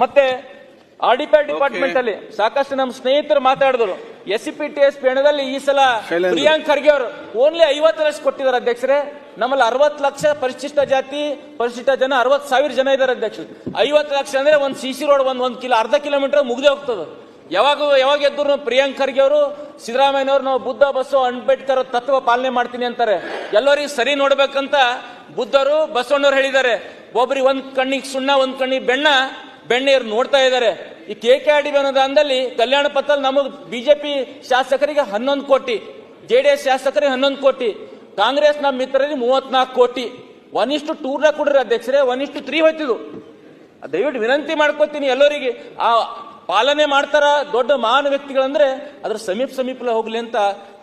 ಮತ್ತೆ ಆರ್ಡಿಪಿ ಡಿಪಾರ್ಟ್ಮೆಂಟ್ ಅಲ್ಲಿ ಸಾಕಷ್ಟು ನಮ್ಮ ಸ್ನೇಹಿತರು ಮಾತಾಡಿದ್ರು. SCPTS ಪೇಣದಲ್ಲಿ ಈ ಸಲ ಪ್ರಿಯಾಂಕ್ ಖರ್ಗೆ ಅವರು ಓನ್ಲಿ 50 ಲಕ್ಷ ಕೊಟ್ಟಿದ್ದಾರೆ ಅಧ್ಯಕ್ಷರೇ. ನಮ್ಮಲ್ಲಿ 60 ಲಕ್ಷ ಪರಿಶಿಷ್ಟ ಜಾತಿ ಪರಿಶಿಷ್ಟ ಜನ 60,000 ಜನ ಇದ್ದಾರೆ ಅಧ್ಯಕ್ಷರು. 50 ಲಕ್ಷ ಅಂದ್ರೆ ಒಂದು CC ರೋಡ್ ಒಂದು ಅರ್ಧ ಕಿಲೋಮೀಟರ್ ಮುಗ್ದೇ ಹೋಗ್ತದೆ. ಯಾವಾಗ ಎದ್ರು ಪ್ರಿಯಾಂಕ್ ಖರ್ಗೆ ಅವರು ಸಿದ್ದರಾಮಯ್ಯನವರು ನಾವು ಬುದ್ಧ ಬಸವ ಅಂಬೇಡ್ಕರ್ ತತ್ವ ಪಾಲನೆ ಮಾಡ್ತೀನಿ ಅಂತಾರೆ. ಎಲ್ಲರಿಗೂ ಸರಿ ನೋಡ್ಬೇಕಂತ ಬುದ್ಧರು ಬಸವಣ್ಣವ್ರು ಹೇಳಿದ್ದಾರೆ. ಒಬ್ರಿಗೆ ಒಂದ್ ಕಣ್ಣಿಗೆ ಸುಣ್ಣ ಒಂದ್ ಕಣ್ಣಿಗೆ ಬೆಣ್ಣೆಯರು ನೋಡ್ತಾ ಇದ್ದಾರೆ. ಈ KKRDB ಅನುದಾನದಲ್ಲಿ ಕಲ್ಯಾಣ ಪತ್ರ ನಮಗ್ ಬಿಜೆಪಿ ಶಾಸಕರಿಗೆ 11 ಕೋಟಿ, JDS ಶಾಸಕರಿಗೆ 11 ಕೋಟಿ, ಕಾಂಗ್ರೆಸ್ ನಮ್ಮ ಮಿತ್ರರಿಗೆ 34 ಕೋಟಿ. 1:2 ಕೊಡ್ರಿ ಅಧ್ಯಕ್ಷರೇ. 1:3 ಹೋಯ್ತಿದ್ದು. ದಯವಿಟ್ಟು ವಿನಂತಿ ಮಾಡ್ಕೋತೀನಿ ಎಲ್ಲರಿಗೆ, ಆ ಪಾಲನೆ ಮಾಡ್ತಾರ ದೊಡ್ಡ ಮಹಾನ್ ವ್ಯಕ್ತಿಗಳಂದ್ರೆ ಅದ್ರ ಸಮೀಪ ಹೋಗ್ಲಿ ಅಂತ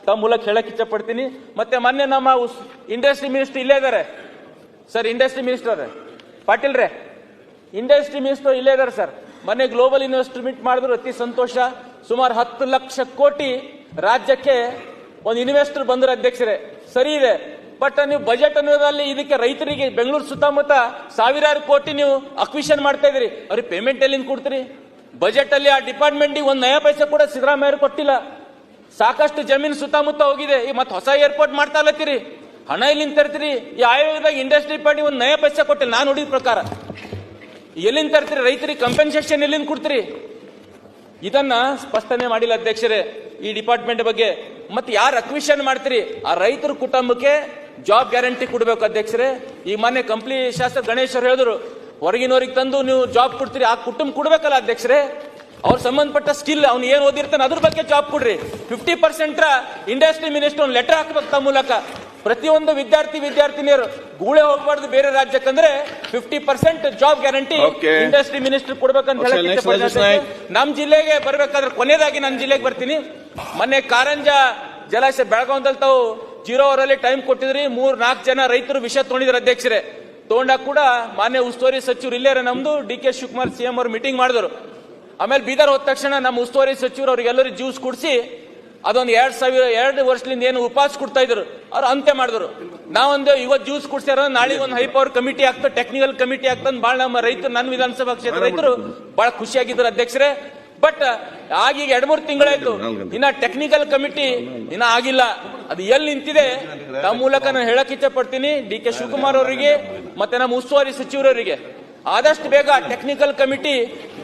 ತಮ್ಮ ಮೂಲಕ ಹೇಳಕ್ ಇಚ್ಛೆ ಪಡ್ತೀನಿ. ಮತ್ತೆ ಮೊನ್ನೆ ನಮ್ಮ ಇಂಡಸ್ಟ್ರಿ ಮಿನಿಸ್ಟರ್ ಇಲ್ಲೇ ಇದ್ದಾರೆ ಸರ್. ಇಂಡಸ್ಟ್ರಿ ಮಿನಿಸ್ಟರ್ ಪಾಟೀಲ್ ರೇ, ಇಂಡಸ್ಟ್ರಿ ಮಿನಿಸ್ಟರ್ ಇಲ್ಲೇ ಇದ್ದಾರೆ ಸರ್. ಮೊನ್ನೆ ಗ್ಲೋಬಲ್ ಇನ್ವೆಸ್ಟರ್ ಮೀಟ್ ಮಾಡಿದ್ರು, ಅತಿ ಸಂತೋಷ. ಸುಮಾರು 10 ಲಕ್ಷ ಕೋಟಿ ರಾಜ್ಯಕ್ಕೆ ಒಂದು ಇನ್ವೆಸ್ಟರ್ ಬಂದ್ರು ಅಧ್ಯಕ್ಷರೇ. ಸರಿ ಇದೆ, ಬಟ್ ನೀವು ಬಜೆಟ್ ಅನ್ನೋದಲ್ಲಿ ಇದಕ್ಕೆ ರೈತರಿಗೆ ಬೆಂಗಳೂರು ಸುತ್ತಮುತ್ತ ಸಾವಿರಾರು ಕೋಟಿ ನೀವು ಅಕ್ವಿಷನ್ ಮಾಡ್ತಾ ಇದ್ರಿ. ಅವ್ರಿಗೆ ಪೇಮೆಂಟ್ ಎಲ್ಲಿಂದ ಕೊಡ್ತೀರಿ? ಬಜೆಟ್ ಅಲ್ಲಿ ಆ ಡಿಪಾರ್ಟ್ಮೆಂಟ್ ಒಂದು ನಯ ಪೈಸೆ ಕೂಡ ಸಿದ್ದರಾಮಯ್ಯ ಕೊಟ್ಟಿಲ್ಲ. ಸಾಕಷ್ಟು ಜಮೀನು ಸುತ್ತಮುತ್ತ ಹೋಗಿದೆ. ಈ ಮತ್ತೆ ಹೊಸ ಏರ್ಪೋರ್ಟ್ ಮಾಡ್ತಾ ಇಲ್ಲತ್ತೀರಿ, ಹಣ ಎಲ್ಲಿಂದ ತರ್ತೀರಿ? ಈ ಆಯೋಗದಾಗ ಇಂಡಸ್ಟ್ರಿ ಡಿಪಾರ್ಟ್ಮೆಂಟ್ ಒಂದು ನಯ ಪೈಸೆ ಕೊಟ್ಟಿಲ್ಲ. ನಾನು ನೋಡಿದ ಪ್ರಕಾರ ಎಲ್ಲಿಂದ ತರ್ತೀರಿ? ರೈತರಿಗೆ ಕಂಪೆನ್ಸೇಷನ್ ಎಲ್ಲಿಂದ ಕೊಡ್ತೀರಿ? ಇದನ್ನ ಸ್ಪಷ್ಟನೆ ಮಾಡಿಲ್ಲ ಅಧ್ಯಕ್ಷರೇ ಈ ಡಿಪಾರ್ಟ್ಮೆಂಟ್ ಬಗ್ಗೆ. ಮತ್ತೆ ಯಾರು ಅಕ್ವಿಷನ್ ಮಾಡ್ತೀರಿ? ಆ ರೈತರ ಕುಟುಂಬಕ್ಕೆ ಜಾಬ್ ಗ್ಯಾರಂಟಿ ಕೊಡಬೇಕು ಅಧ್ಯಕ್ಷರೇ. ಈ ಮೊನ್ನೆ ಕಂಪ್ಲಿ ಶಾಸಕ ಗಣೇಶ್ ಅವರು ಹೇಳಿದ್ರು, ಹೊರಗಿನವ್ರಿಗೆ ತಂದು ನೀವು ಜಾಬ್ ಕೊಡ್ತೀರಿ, ಆ ಕುಟುಂಬ ಕೊಡ್ಬೇಕಲ್ಲ ಅಧ್ಯಕ್ಷರೇ. ಅವ್ರ ಸಂಬಂಧಪಟ್ಟ ಸ್ಕಿಲ್ ಅವ್ನು ಏನ್ ಓದಿರ್ತಾನೆ ಅದ್ರ ಬಗ್ಗೆ ಜಾಬ್ ಕೊಡ್ರಿ. 50% ಇಂಡಸ್ಟ್ರಿ ಮಿನಿಸ್ಟರ್ ಒಂದು ಲೆಟರ್ ಹಾಕ್ಬೇಕು ತಮ್ಮ ಮೂಲಕ. ಪ್ರತಿಯೊಂದು ವಿದ್ಯಾರ್ಥಿನಿಯರು ಗೂಳೆ ಹೋಗ್ಬಾರ್ದು ಬೇರೆ ರಾಜ್ಯಕ್ಕಂದ್ರೆ 50% ಜಾಬ್ ಗ್ಯಾರಂಟಿ ಇಂಡಸ್ಟ್ರಿ ಮಿನಿಸ್ಟರ್ ಕೊಡ್ಬೇಕಂತ ಹೇಳಿ ನಮ್ ಜಿಲ್ಲೆಗೆ ಬರ್ಬೇಕಾದ್ರೆ ಕೊನೆಯದಾಗಿ ನನ್ನ ಜಿಲ್ಲೆಗೆ ಬರ್ತೀನಿ. ಮೊನ್ನೆ ಕಾರಂಜ ಜಲಾಶಯ ಬೆಳಗಾವದಲ್ಲಿ ತಾವು 0 ಅವರಲ್ಲಿ ಟೈಮ್ ಕೊಟ್ಟಿದ್ರಿ. 3-4 ಜನ ರೈತರು ವಿಷಯ ತೊಗೊಂಡಿದ್ರು ಅಧ್ಯಕ್ಷರೇ. ತಗೊಂಡಾಗ ಕೂಡ ಮಾನ್ಯ ಉಸ್ತುವಾರಿ ಸಚಿವರು ಇಲ್ಲೇ ನಮ್ದು DK ಶಿವಕುಮಾರ್ CM ಅವರು ಮೀಟಿಂಗ್ ಮಾಡಿದ್ರು. ಆಮೇಲೆ ಬೀದರ್ ಹೋದ ತಕ್ಷಣ ನಮ್ಮ ಉಸ್ತುವಾರಿ ಸಚಿವರು ಅವ್ರಿಗೆಲ್ಲರೂ ಜ್ಯೂಸ್ ಕುಡಿಸಿ ಅದೊಂದು 2 ವರ್ಷದಿಂದ ಏನು ಉಪವಾಸ ಕೊಡ್ತಾ ಇದ್ರು ಅವ್ರು ಅಂತ್ಯ ಮಾಡಿದ್ರು. ನಾವೊಂದು ಇವತ್ತು ಜ್ಯೂಸ್ ಕುಡ್ಸ್ಯಾರ, ನಾಳೆ ಒಂದು ಹೈ ಪವರ್ ಕಮಿಟಿ ಆಗ್ತದೆ, ಟೆಕ್ನಿಕಲ್ ಕಮಿಟಿ ಆಗ್ತದೆ. ಬಹಳ ನಮ್ಮ ರೈತರು, ನನ್ನ ವಿಧಾನಸಭಾ ಕ್ಷೇತ್ರ ರೈತರು ಬಹಳ ಖುಷಿಯಾಗಿದ್ರು ಅಧ್ಯಕ್ಷರೇ. ಬಟ್ ಆಗೀಗ 2-3 ತಿಂಗಳಾಯ್ತು, ಇನ್ನ ಟೆಕ್ನಿಕಲ್ ಕಮಿಟಿ ಇನ್ನ ಆಗಿಲ್ಲ. ಅದು ಎಲ್ಲಿ ನಿಂತಿದೆ ನಮ್ಮ ಮೂಲಕ ನಾನು ಹೇಳಕ್ ಇಚ್ಛೆ ಪಡ್ತೀನಿ DK ಶಿವಕುಮಾರ್ ಅವರಿಗೆ ಮತ್ತೆ ನಮ್ಮ ಉಸ್ತುವಾರಿ ಸಚಿವರವರಿಗೆ. ಆದಷ್ಟು ಬೇಗ ಟೆಕ್ನಿಕಲ್ ಕಮಿಟಿ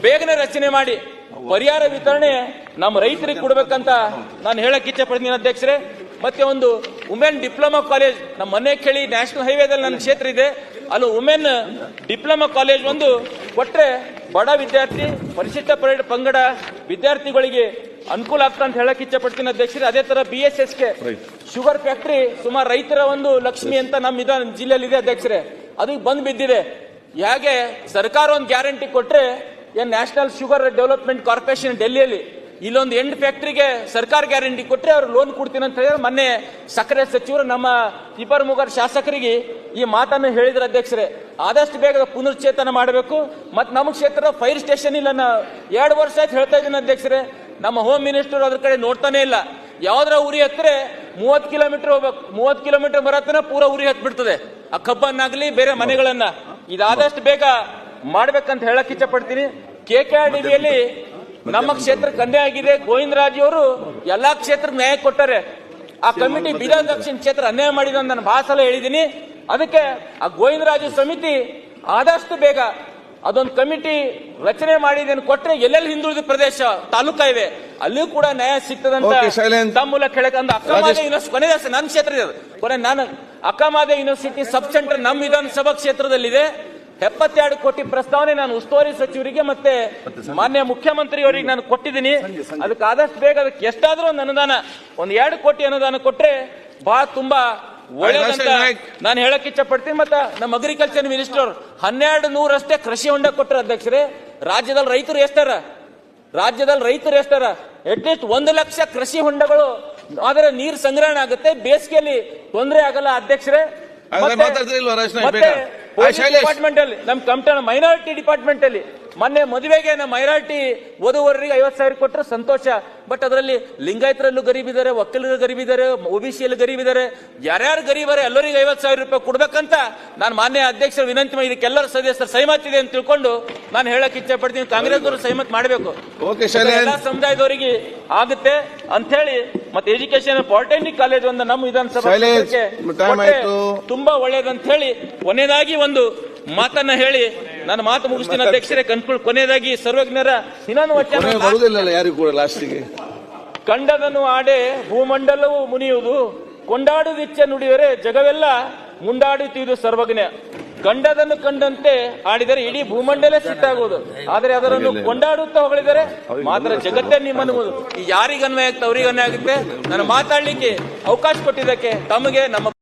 ಬೇಗನೆ ರಚನೆ ಮಾಡಿ ಪರಿಹಾರ ವಿತರಣೆ ನಮ್ಮ ರೈತರಿಗೆ ಕೊಡ್ಬೇಕಂತ ನಾನು ಹೇಳಕ್ ಇಚ್ಛೆ ಪಡ್ತೀನಿ ಅಧ್ಯಕ್ಷರೇ. ಮತ್ತೆ ಒಂದು ವುಮೆನ್ ಡಿಪ್ಲೊಮಾ ಕಾಲೇಜ್ ನಮ್ಮ ಮನೆ ಕೇಳಿ ನ್ಯಾಷನಲ್ ಹೈವೇದಲ್ಲಿ ನನ್ನ ಕ್ಷೇತ್ರ ಇದೆ, ಅಲ್ಲಿ ವುಮೆನ್ ಡಿಪ್ಲೊಮಾ ಕಾಲೇಜ್ ಒಂದು ಕೊಟ್ರೆ ಬಡ ವಿದ್ಯಾರ್ಥಿ ಪರಿಶಿಷ್ಟ ಪಂಗಡ ವಿದ್ಯಾರ್ಥಿಗಳಿಗೆ ಅನುಕೂಲ ಆಗ್ತಾ ಅಂತ ಹೇಳಕ್ ಇಚ್ಛೆ ಪಡ್ತೀನಿ ಅಧ್ಯಕ್ಷರೇ. ಅದೇ ತರ BSSK ಶುಗರ್ ಫ್ಯಾಕ್ಟರಿ ಸುಮಾರು ರೈತರ ಒಂದು ಲಕ್ಷ್ಮಿ ಅಂತ ನಮ್ಮ ಜಿಲ್ಲೆಯಲ್ಲಿ ಇದೆ ಅಧ್ಯಕ್ಷರೇ. ಅದಕ್ಕೆ ಬಂದ್ ಬಿದ್ದಿದೆ. ಹೇಗೆ ಸರ್ಕಾರ ಒಂದು ಗ್ಯಾರಂಟಿ ಕೊಟ್ರೆ ಏನ್ ನ್ಯಾಷನಲ್ ಶುಗರ್ ಡೆವಲಪ್ಮೆಂಟ್ ಕಾರ್ಪೊರೇಷನ್ ಡೆಲ್ಲಿಯಲ್ಲಿ ಇಲ್ಲೊಂದು ಎಂಡ್ ಫ್ಯಾಕ್ಟರಿಗೆ ಸರ್ಕಾರ ಗ್ಯಾರಂಟಿ ಕೊಟ್ರೆ ಅವ್ರು ಲೋನ್ ಕೊಡ್ತೀನಿ ಅಂತ ಹೇಳಿದ್ರೆ ಮೊನ್ನೆ ಸಕ್ಕರೆ ಸಚಿವರು ನಮ್ಮ ಇಬ್ಬರು ಮೂಗರ ಶಾಸಕರಿಗೆ ಈ ಮಾತನ್ನು ಹೇಳಿದ್ರು ಅಧ್ಯಕ್ಷರೇ. ಆದಷ್ಟು ಬೇಗ ಪುನಶ್ಚೇತನ ಮಾಡಬೇಕು. ಮತ್ತೆ ನಮ್ಮ ಕ್ಷೇತ್ರ ಫೈರ್ ಸ್ಟೇಷನ್ ಇಲ್ಲ. 2 ವರ್ಷ ಆಯ್ತು ಹೇಳ್ತಾ ಇದ್ದೀನಿ ಅಧ್ಯಕ್ಷರೇ. ನಮ್ಮ ಹೋಮ್ ಮಿನಿಸ್ಟರ್ ಅದ್ರ ಕಡೆ ನೋಡ್ತಾನೆ ಇಲ್ಲ. ಯಾವ್ದ್ರ ಉರಿ ಹತ್ತಿರ 30 ಕಿಲೋಮೀಟರ್ ಹೋಗ್ಬೇಕು, 30 ಕಿಲೋಮೀಟರ್ ಬರತ್ತನ ಪೂರಾ ಉರಿ ಹತ್ ಬಿಡ್ತದೆ, ಆ ಕಬ್ಬನ್ನಾಗ್ಲಿ ಬೇರೆ ಮನೆಗಳನ್ನ. ಇದಾದಷ್ಟು ಬೇಗ ಮಾಡ್ಬೇಕಂತ ಹೇಳಕ್ ಇಚ್ಛೆ ಪಡ್ತೀನಿ. KKRDBಯಲ್ಲಿ ನಮ್ಮ ಕ್ಷೇತ್ರ ಕನ್ನೆ ಆಗಿದೆ. ಗೋವಿಂದರಾಜ್ ಅವರು ಎಲ್ಲಾ ಕ್ಷೇತ್ರಕ್ಕೆ ನ್ಯಾಯ ಕೊಟ್ಟಾರೆ. ಆ ಕಮಿಟಿ ಬೀದರ್ ದಕ್ಷಿಣ ಕ್ಷೇತ್ರ ಅನ್ಯಾಯ ಮಾಡಿದ ನಾನು ಬಹಳ ಸಲ ಹೇಳಿದ್ದೀನಿ. ಅದಕ್ಕೆ ಆ ಗೋವಿಂದರಾಜು ಸಮಿತಿ ಆದಷ್ಟು ಬೇಗ ಅದೊಂದು ಕಮಿಟಿ ರಚನೆ ಮಾಡಿದೇನು ಕೊಟ್ರೆ ಎಲ್ಲೆಲ್ಲಿ ಹಿಂದುಳಿದ ಪ್ರದೇಶ ತಾಲೂಕಾ ಇವೆ ಅಲ್ಲಿಯೂ ಕೂಡ ನ್ಯಾಯ ಸಿಗ್ತದಂತ ತಮ್ಮ ಮೂಲಕ ಹೇಳಕ್. ಅಕ್ಕಮಾದೆ ಯೂನಿವರ್ಸಿಟಿ ಕೊನೆಯ ನನ್ನ ಕ್ಷೇತ್ರ ಇದೆ, ಕೊನೆ ನಾನು ಅಕ್ಕಮಾದೆ ಯೂನಿವರ್ಸಿಟಿ ಸಬ್ ಸೆಂಟರ್ ನಮ್ಮ ವಿಧಾನಸಭಾ ಕ್ಷೇತ್ರದಲ್ಲಿದೆ. 72 ಕೋಟಿ ಪ್ರಸ್ತಾವನೆ ನಾನು ಉಸ್ತುವಾರಿ ಸಚಿವರಿಗೆ ಮತ್ತೆ ಮಾನ್ಯ ಮುಖ್ಯಮಂತ್ರಿ ಅವರಿಗೆ ನಾನು ಕೊಟ್ಟಿದ್ದೀನಿ. ಅದಕ್ಕೆ ಆದಷ್ಟು ಬೇಗ ಅದಕ್ಕೆ ಎಷ್ಟಾದ್ರೂ ಒಂದು ಅನುದಾನ, 1-2 ಕೋಟಿ ಅನುದಾನ ಕೊಟ್ರೆ ಬಹಳ ತುಂಬಾ ಒಳ್ಳೆದಂತ ನಾನು ಹೇಳಕ್ ಇಚ್ಛೆ ಪಡ್ತೀನಿ. ಮತ್ತೆ ನಮ್ಮ ಅಗ್ರಿಕಲ್ಚರ್ ಮಿನಿಸ್ಟರ್ 1200 ಅಷ್ಟೇ ಕೃಷಿ ಹೊಂಡ ಕೊಟ್ಟರೆ ಅಧ್ಯಕ್ಷರೇ. ರಾಜ್ಯದಲ್ಲಿ ರೈತರು ಎಷ್ಟಾರ ಅಟ್ಲೀಸ್ಟ್ 1 ಲಕ್ಷ ಕೃಷಿ ಹೊಂಡಗಳು ಆದ್ರೆ ನೀರು ಸಂಗ್ರಹಣೆ ಆಗುತ್ತೆ, ಬೇಸಿಗೆಯಲ್ಲಿ ತೊಂದರೆ ಆಗಲ್ಲ ಅಧ್ಯಕ್ಷರೇ. ಡಿಪಾರ್ಟ್ಮೆಂಟ್ ಅಲ್ಲಿ ನಮ್ಮ ಮೈನಾರಿಟಿ ಡಿಪಾರ್ಟ್ಮೆಂಟ್ ಅಲ್ಲಿ ಮೊನ್ನೆ ಮದುವೆಗೆ ನಮ್ಮ ಮೈನಾರಿಟಿ ವಧುವರರಿಗೆ 50,000 ಕೊಟ್ಟರೆ ಸಂತೋಷ. ಬಟ್ ಅದರಲ್ಲಿ ಲಿಂಗಾಯತರಲ್ಲೂ ಗರೀಬಿದ್ದಾರೆ, ಒಕ್ಕಲಿಗರು ಗರೀಬಿದ್ದಾರೆ, OBCಯಲ್ಲಿ ಗರೀಬಿದ್ದಾರೆ, ಯಾರ್ಯಾರು ಗರೀಬಾರೆ ಎಲ್ಲರಿಗೂ 50,000 ರೂಪಾಯಿ ಕೊಡ್ಬೇಕಂತ ನಾನು ಮಾನ್ಯ ಅಧ್ಯಕ್ಷರ ವಿನಂತಿ ಮಾಡಿ ಇದಕ್ಕೆಲ್ಲರ ಸದಸ್ಯರ ಸಹಮತ ಇದೆ ಅಂತ ತಿಳ್ಕೊಂಡು ನಾನು ಹೇಳಕ್ ಇಚ್ಛೆ ಪಡ್ತೀನಿ. ಕಾಂಗ್ರೆಸ್ನವರು ಸಹಮತ ಮಾಡಬೇಕು, ಎಲ್ಲಾ ಸಮುದಾಯದವರಿಗೆ ಆಗುತ್ತೆ ಅಂತ ಹೇಳಿ. ಮತ್ತೆ ಎಜುಕೇಶನ್ ಪಾಲಿಟೆಕ್ನಿಕ್ ಕಾಲೇಜ್ ಒಂದು ನಮ್ಮ ವಿಧಾನಸಭಾ ತುಂಬಾ ಒಳ್ಳೇದಂತ ಹೇಳಿ ಕೊನೆಯದಾಗಿ ಒಂದು ಮಾತನ್ನ ಹೇಳಿ ನನ್ನ ಮಾತು ಮುಗಿಸ್ತೀನಿ ಅಧ್ಯಕ್ಷರೇ. ಕೊನೆಯದಾಗಿ ಸರ್ವಜ್ಞರ ಇನ್ನೊಂದು ವಚನ, ಯಾರಿಗೂ ಕೂಡ ಲಾಸ್ಟಿಗೆ ಕಂಡದನ್ನು ಆಡೆ ಭೂಮಂಡಲವು ಮುನಿಯುವುದು, ಕೊಂಡಾಡುದಿಚ್ಛೆ ನುಡಿದರೆ ಜಗವೆಲ್ಲ ಮುಂಡಾಡುತ್ತಿದ್ದು ಸರ್ವಜ್ಞ. ಕಂಡದನ್ನು ಕಂಡಂತೆ ಆಡಿದರೆ ಇಡೀ ಭೂಮಂಡಲ ಸಿಟ್ಟಾಗುವುದು, ಆದರೆ ಅದರನ್ನು ಕೊಂಡಾಡುತ್ತಾ ಹೊಗಳಿದರೆ ಮಾತ್ರ ಜಗತ್ತೇ ನಿಮ್ಮನ್ನು. ಯಾರಿಗೆ ಅನ್ವಯ ಆಗುತ್ತೆ ಅವ್ರಿಗೆ ಅನ್ವಯ ಆಗುತ್ತೆ. ನಾನು ಮಾತಾಡ್ಲಿಕ್ಕೆ ಅವಕಾಶ ಕೊಟ್ಟಿದ್ದಕ್ಕೆ ತಮಗೆ ನಮ್ಮ